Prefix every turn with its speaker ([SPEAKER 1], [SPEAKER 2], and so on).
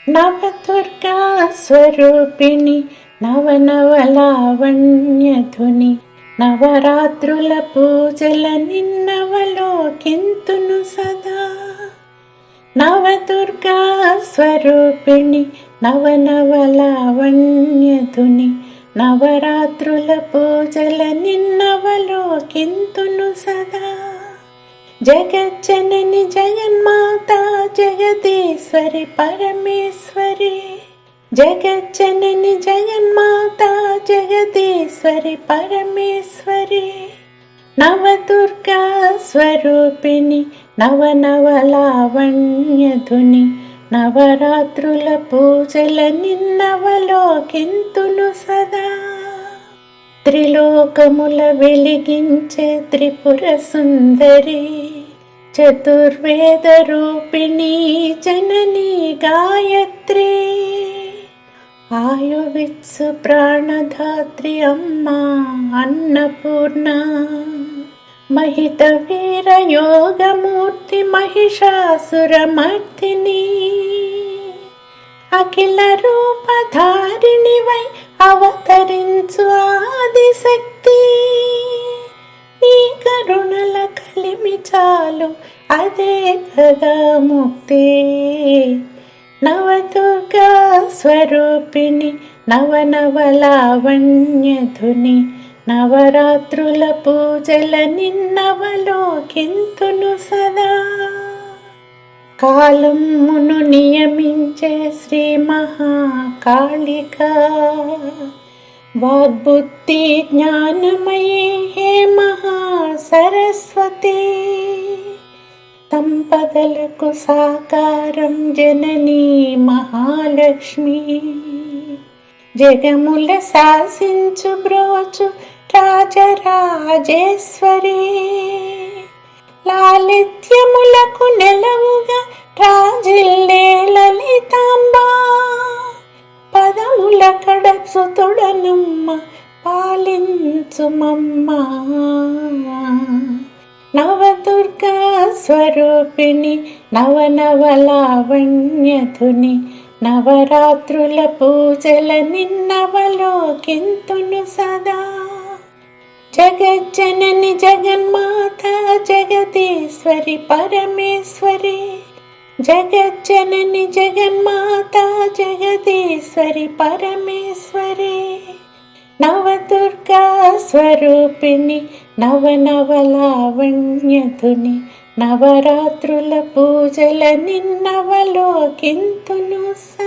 [SPEAKER 1] నవదుర్గా స్వరూపిణి నవనవలావణ్యధుని నవరాత్రుల పూజల నిన్నవలోకింతును సదా. నవదుర్గా స్వరూపిణి నవనవలావణ్యధుని నవరాత్రుల పూజల నిన్నవలోకింతును సదా. జగజ్జనని జగన్మాత జగదీశ్వరి పరమేశ్వరి, జగజ్జనని జగన్మాత జగదీశ్వరి పరమేశ్వరి, నవదుర్గా స్వరూపిణి నవనవలావణ్యధుని నవరాత్రుల పూజల నిన్నవలోకింతును సదా. త్రిలోకముల వెలిగించే త్రిపుర సుందరి, చతుర్వేద రూపిణి జననీ గాయత్రి, ఆయువిత్సు ప్రాణధాత్రి అమ్మా అన్నపూర్ణ, మహిత వీర యోగమూర్తి మహిషాసురమర్దిని, అఖిల రూపధారిణివై అవతరించు ఆదిశక్తి, నీ కరుణల కలిమి చాలు అదే కదా ముక్తి. నవదుర్గా స్వరూపిణి నవనవలావణ్యధుని నవరాత్రుల పూజల నిన్నవలోకింతును సదా. కాలమును నియమించే శ్రీ మహాకాళికా, వాగ్బుద్ధి జ్ఞానమయీ హే మహాసరస్వతి, సంపదలకు సాకారం జననీ మహాలక్ష్మి, జగముల శాసించు బ్రోచు రాజరాజేశ్వరి, లాలిత్యములకు నెలవుగా రాజిల్లే లలితాంబా, పదముల కడసుతుడనమ్మ పాలించుమమ్మ. నవదుర్గా స్వరూపిణి నవనవలావణ్యధుని నవరాత్రుల పూజల నిన్నవలోకింతును సదా. జగజ్జనని జగన్మాత జగదీశ్వరి పరమేశ్వరి, జగజ్జనని జగన్మాత జగదీశ్వరి పరమేశ్వరి, నవదుర్గా స్వరూపిణి నవనవలావణ్యధుని నవరాత్రుల పూజల నిన్నవలోకింతును సదా.